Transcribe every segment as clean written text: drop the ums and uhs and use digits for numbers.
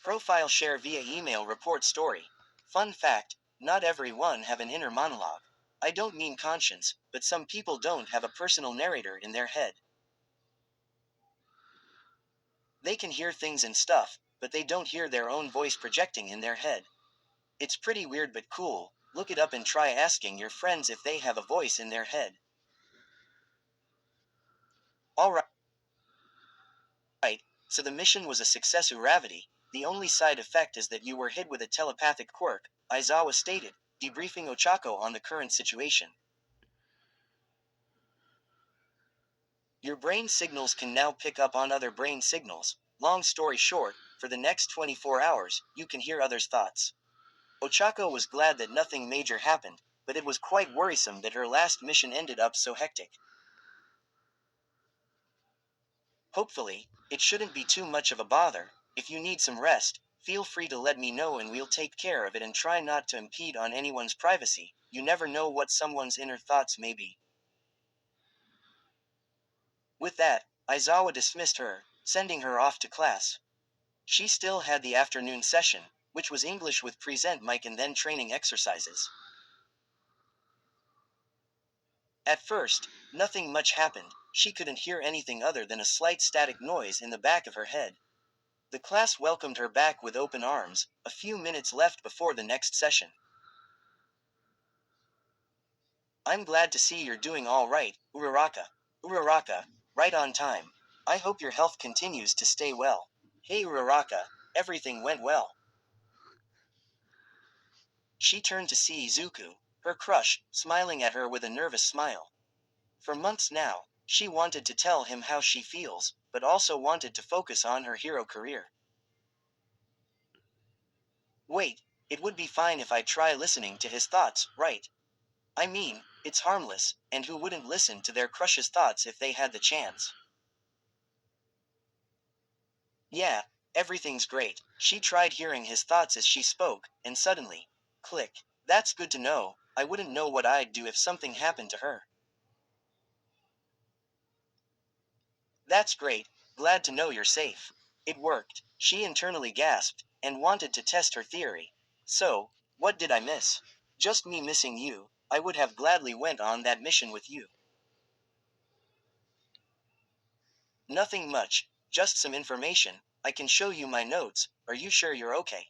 Profile share via email report story. Fun fact, not everyone have an inner monologue. I don't mean conscience, but some people don't have a personal narrator in their head. They can hear things and stuff, but they don't hear their own voice projecting in their head. It's pretty weird but cool. Look it up and try asking your friends if they have a voice in their head. Alright, so the mission was a success Uravity. The only side effect is that you were hit with a telepathic quirk, Aizawa stated, debriefing Ochako on the current situation. Your brain signals can now pick up on other brain signals. Long story short, for the next 24 hours, you can hear others' thoughts. Ochako was glad that nothing major happened, but it was quite worrisome that her last mission ended up so hectic. Hopefully, it shouldn't be too much of a bother. If you need some rest, feel free to let me know and we'll take care of it, and try not to impede on anyone's privacy. You never know what someone's inner thoughts may be. With that, Aizawa dismissed her, sending her off to class. She still had the afternoon session, which was English with present mic and then training exercises. At first, nothing much happened. She couldn't hear anything other than a slight static noise in the back of her head. The class welcomed her back with open arms, a few minutes left before the next session. I'm glad to see you're doing all right, Uraraka. Uraraka, right on time. I hope your health continues to stay well. Hey Uraraka, everything went well. She turned to see Izuku, her crush, smiling at her with a nervous smile. For months now, she wanted to tell him how she feels, but also wanted to focus on her hero career. Wait, it would be fine if I try listening to his thoughts, right? I mean, it's harmless, and who wouldn't listen to their crush's thoughts if they had the chance? Yeah, everything's great. She tried hearing his thoughts as she spoke, and suddenly, click. That's good to know. I wouldn't know what I'd do if something happened to her. That's great, glad to know you're safe. It worked, she internally gasped, and wanted to test her theory. So, what did I miss? Just me missing you. I would have gladly went on that mission with you. Nothing much, just some information. I can show you my notes. Are you sure you're okay?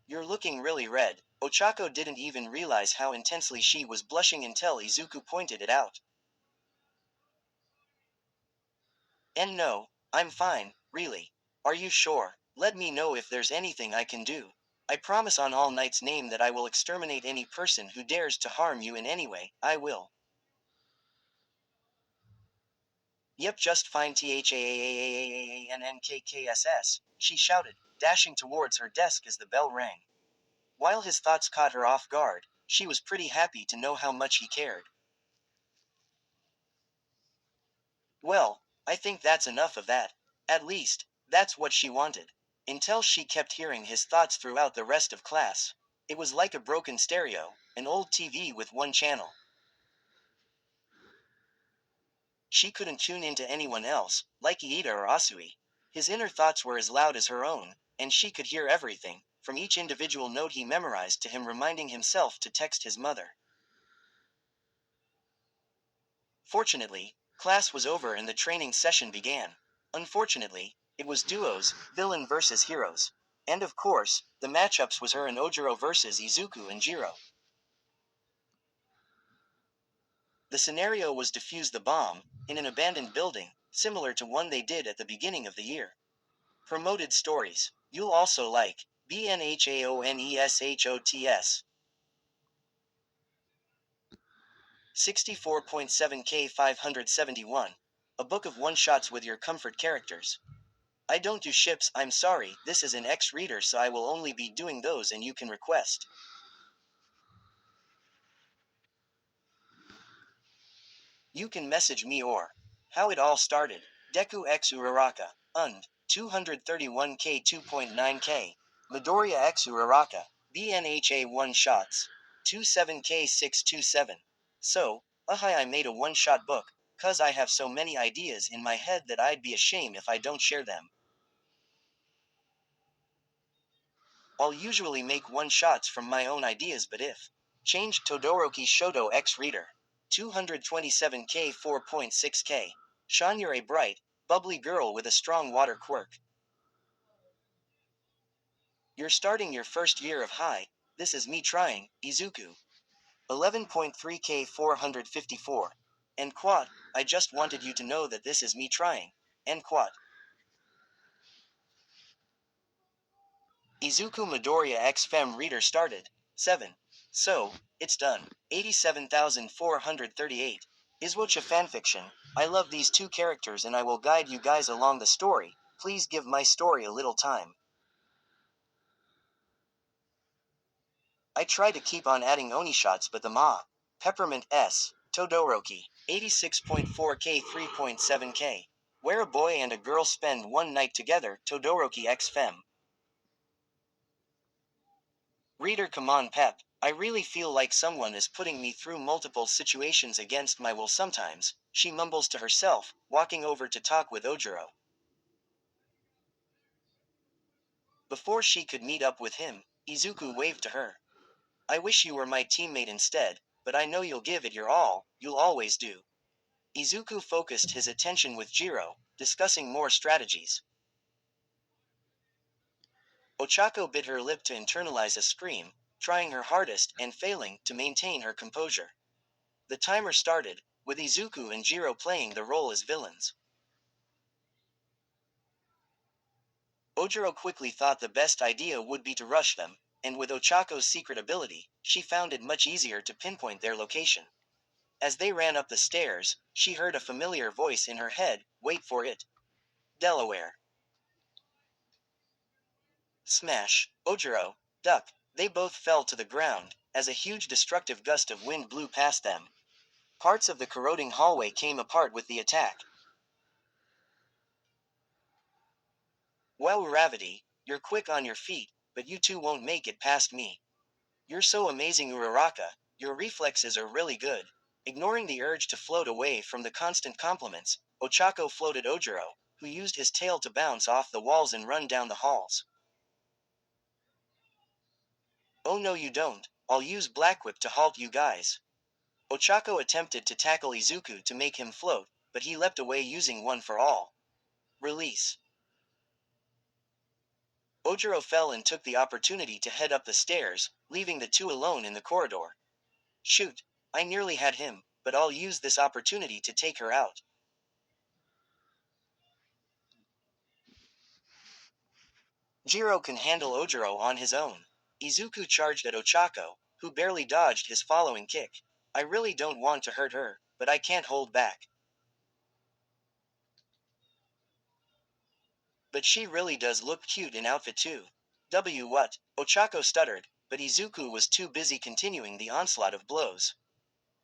You're looking really red. Ochako didn't even realize how intensely she was blushing until Izuku pointed it out. And no, I'm fine, really. Are you sure? Let me know if there's anything I can do. I promise on All Knight's name that I will exterminate any person who dares to harm you in any way. I will. Yep, just fine THAAANNKKSS, she shouted, dashing towards her desk as the bell rang. While his thoughts caught her off guard, she was pretty happy to know how much he cared. Well, I think that's enough of that. At least, that's what she wanted. Until she kept hearing his thoughts throughout the rest of class. It was like a broken stereo, an old TV with one channel. She couldn't tune into anyone else, like Iida or Asui. His inner thoughts were as loud as her own, and she could hear everything, from each individual note he memorized to him reminding himself to text his mother. Fortunately, class was over and the training session began. Unfortunately, it was duos, villain versus heroes. And of course, the matchups was her and Ojiro versus Izuku and Jiro. The scenario was defuse the bomb, in an abandoned building, similar to one they did at the beginning of the year. Promoted stories. You'll also like BNHAONESHOTS. 64.7K 571. A book of one-shots with your comfort characters. I don't do ships, I'm sorry, this is an X-reader so I will only be doing those and you can request. You can message me or how it all started. Deku X Uraraka. Und. 231K 2.9K. Midoriya X Uraraka. BNHA 1 shots. 27K 627. So, I made a one-shot book, cause I have so many ideas in my head that I'd be ashamed if I don't share them. I'll usually make one shots from my own ideas, but if change Todoroki Shoto X Reader 227k 4.6k. Sean, you're a bright, bubbly girl with a strong water quirk. You're starting your first year of high. This is me trying, Izuku. 11.3k 454. And quad, I just wanted you to know that this is me trying. And quad. Izuku Midoriya X Fem Reader started. 7. So, it's done. 87,438. Iswocha fanfiction. I love these two characters and I will guide you guys along the story. Please give my story a little time. I try to keep on adding Oni shots, but the Peppermint S. Todoroki. 86.4k 3.7k. Where a boy and a girl spend one night together. Todoroki X Fem. Reader, come on, Pep. I really feel like someone is putting me through multiple situations against my will sometimes, she mumbles to herself, walking over to talk with Ojiro. Before she could meet up with him, Izuku waved to her. I wish you were my teammate instead, but I know you'll give it your all, you'll always do. Izuku focused his attention with Jiro, discussing more strategies. Ochako bit her lip to internalize a scream, trying her hardest and failing to maintain her composure. The timer started, with Izuku and Jiro playing the role as villains. Ojiro quickly thought the best idea would be to rush them, and with Ochako's secret ability, she found it much easier to pinpoint their location. As they ran up the stairs, she heard a familiar voice in her head, wait for it. Delaware. Smash, Ojiro, duck, they both fell to the ground, as a huge destructive gust of wind blew past them. Parts of the corroding hallway came apart with the attack. Wow, Ravity, you're quick on your feet, but you two won't make it past me. You're so amazing, Uraraka, your reflexes are really good. Ignoring the urge to float away from the constant compliments, Ochako floated Ojiro, who used his tail to bounce off the walls and run down the halls. Oh no, you don't, I'll use Black Whip to halt you guys. Ochako attempted to tackle Izuku to make him float, but he leapt away using One for All. Release. Ojiro fell and took the opportunity to head up the stairs, leaving the two alone in the corridor. Shoot, I nearly had him, but I'll use this opportunity to take her out. Jiro can handle Ojiro on his own. Izuku charged at Ochako, who barely dodged his following kick. I really don't want to hurt her, but I can't hold back. But she really does look cute in outfit too. What? Ochako stuttered, but Izuku was too busy continuing the onslaught of blows.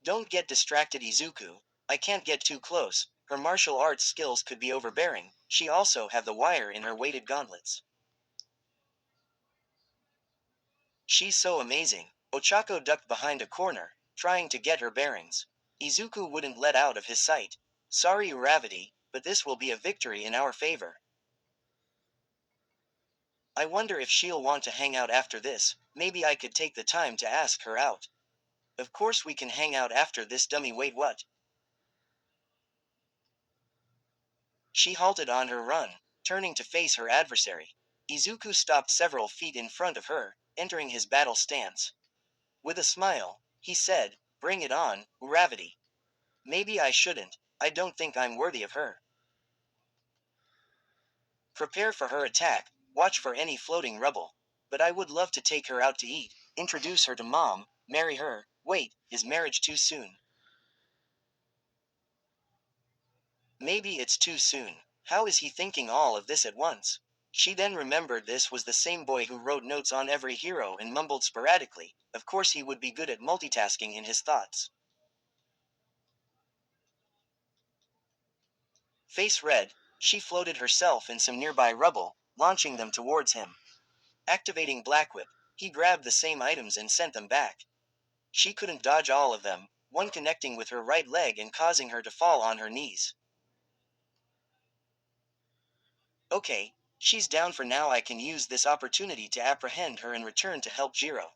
Don't get distracted, Izuku. I can't get too close. Her martial arts skills could be overbearing. She also have the wire in her weighted gauntlets. She's so amazing. Ochako ducked behind a corner, trying to get her bearings. Izuku wouldn't let out of his sight. Sorry, Uravity, but this will be a victory in our favor. I wonder if she'll want to hang out after this. Maybe I could take the time to ask her out. Of course we can hang out after this, dummy. Wait, what? She halted on her run, turning to face her adversary. Izuku stopped several feet in front of her, entering his battle stance. With a smile, he said, Bring it on, Uravity. Maybe I shouldn't. I don't think I'm worthy of her. Prepare for her attack, watch for any floating rubble. But I would love to take her out to eat, introduce her to Mom, marry her. Wait, is marriage too soon? Maybe it's too soon. How is he thinking all of this at once? She then remembered this was the same boy who wrote notes on every hero and mumbled sporadically. Of course he would be good at multitasking in his thoughts. Face red, she floated herself and some nearby rubble, launching them towards him. Activating Black Whip, he grabbed the same items and sent them back. She couldn't dodge all of them, one connecting with her right leg and causing her to fall on her knees. Okay, She's down for now. I can use this opportunity to apprehend her and return to help Jiro.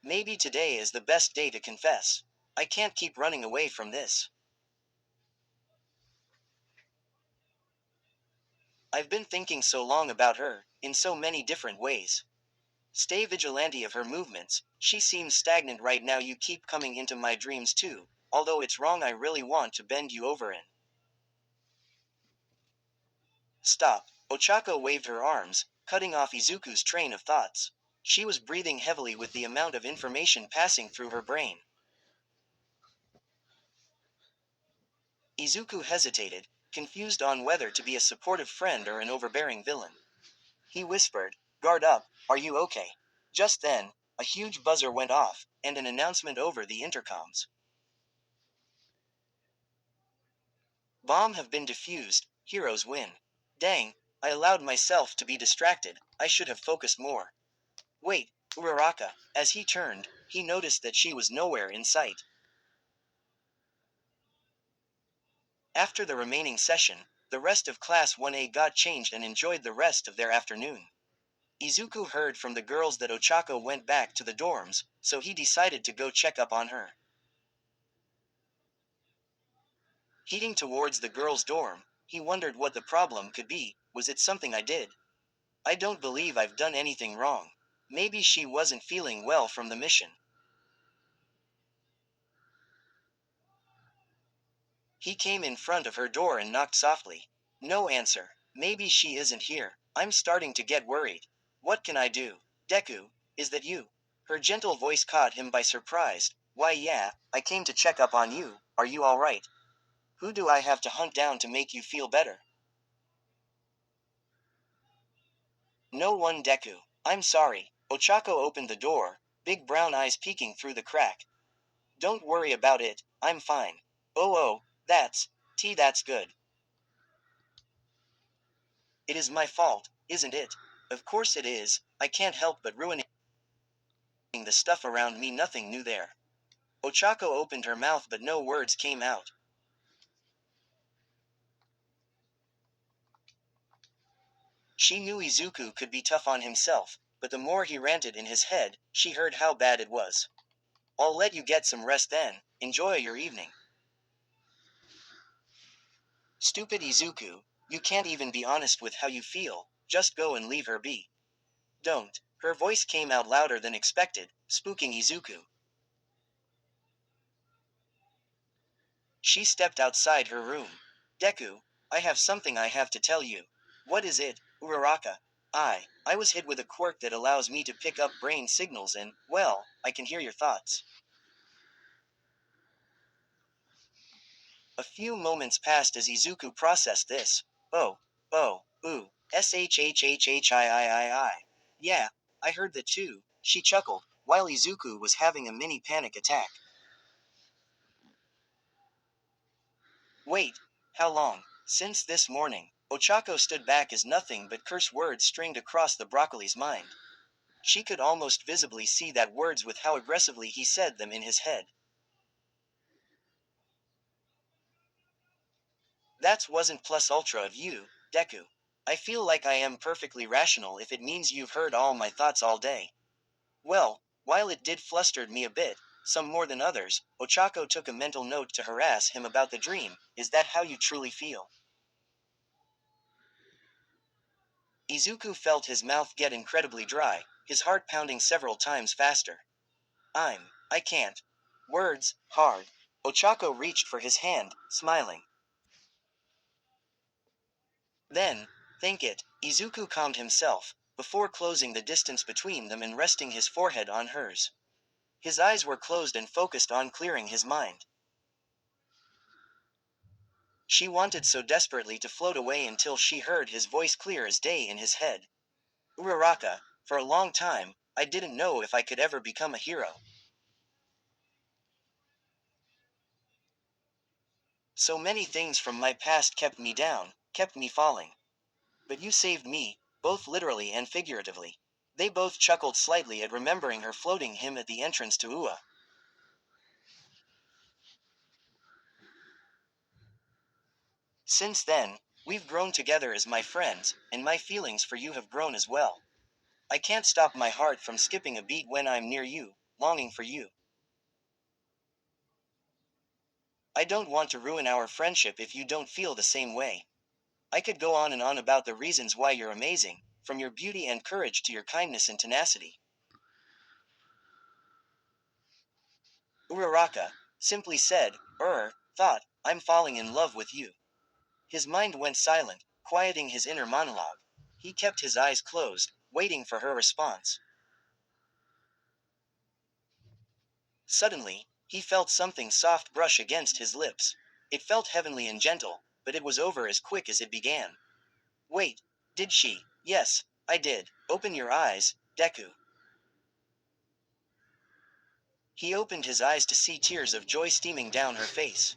Maybe today is the best day to confess. I can't keep running away from this. I've been thinking so long about her, in so many different ways. Stay vigilante of her movements. She seems stagnant right now. You keep coming into my dreams too, although it's wrong. I really want to bend you over in. Stop. Ochako waved her arms, cutting off Izuku's train of thoughts. She was breathing heavily with the amount of information passing through her brain. Izuku hesitated, confused on whether to be a supportive friend or an overbearing villain. He whispered, "Guard up, are you okay?" Just then, a huge buzzer went off, and an announcement over the intercoms. Bomb have been defused, heroes win. Dang, I allowed myself to be distracted, I should have focused more. Wait, Uraraka. As he turned, he noticed that she was nowhere in sight. After the remaining session, the rest of Class 1A got changed and enjoyed the rest of their afternoon. Izuku heard from the girls that Ochako went back to the dorms, so he decided to go check up on her. Heading towards the girls' dorm, he wondered what the problem could be. Was it something I did? I don't believe I've done anything wrong. Maybe she wasn't feeling well from the mission. He came in front of her door and knocked softly. No answer. Maybe she isn't here. I'm starting to get worried. What can I do? Deku, is that you? Her gentle voice caught him by surprise. Why, yeah, I came to check up on you. Are you alright? Who do I have to hunt down to make you feel better? No one, Deku. I'm sorry. Ochako opened the door, big brown eyes peeking through the crack. Don't worry about it, I'm fine. Oh, that's good. It is my fault, isn't it? Of course it is, I can't help but ruining the stuff around me. Nothing new there. Ochako opened her mouth but no words came out. She knew Izuku could be tough on himself, but the more he ranted in his head, she heard how bad it was. I'll let you get some rest then, enjoy your evening. Stupid Izuku, you can't even be honest with how you feel, just go and leave her be. Don't. Her voice came out louder than expected, spooking Izuku. She stepped outside her room. Deku, I have something I have to tell you. What is it, Uraraka? I was hit with a quirk that allows me to pick up brain signals and, well, I can hear your thoughts. A few moments passed as Izuku processed this. Shhhhhii. Yeah, I heard that too, she chuckled, while Izuku was having a mini panic attack. Wait, how long? Since this morning. Ochako stood back as nothing but curse words stringed across the broccoli's mind. She could almost visibly see that words with how aggressively he said them in his head. That wasn't plus ultra of you, Deku. I feel like I am perfectly rational if it means you've heard all my thoughts all day. Well, while it did flustered me a bit, some more than others, Ochako took a mental note to harass him about the dream. Is that how you truly feel? Izuku felt his mouth get incredibly dry, his heart pounding several times faster. I can't. Words, hard. Ochako reached for his hand, smiling. Then, think it, Izuku calmed himself, before closing the distance between them and resting his forehead on hers. His eyes were closed and focused on clearing his mind. She wanted so desperately to float away until she heard his voice clear as day in his head. Uraraka, for a long time, I didn't know if I could ever become a hero. So many things from my past kept me down, kept me falling. But you saved me, both literally and figuratively. They both chuckled slightly at remembering her floating him at the entrance to Ua. Since then, We've grown together as my friends, and my feelings for you have grown as well. I can't stop my heart from skipping a beat when I'm near you, longing for you. I don't want to ruin our friendship if you don't feel the same way. I could go on and on about the reasons why you're amazing, from your beauty and courage to your kindness and tenacity. Uraraka simply said, thought, I'm falling in love with you. His mind went silent, quieting his inner monologue. He kept his eyes closed, waiting for her response. Suddenly, he felt something soft brush against his lips. It felt heavenly and gentle, but it was over as quick as it began. Wait, did she? Yes, I did. Open your eyes, Deku. He opened his eyes to see tears of joy steaming down her face.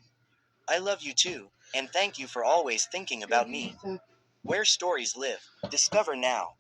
I love you too, and thank you for always thinking about me. Where stories live. Discover now.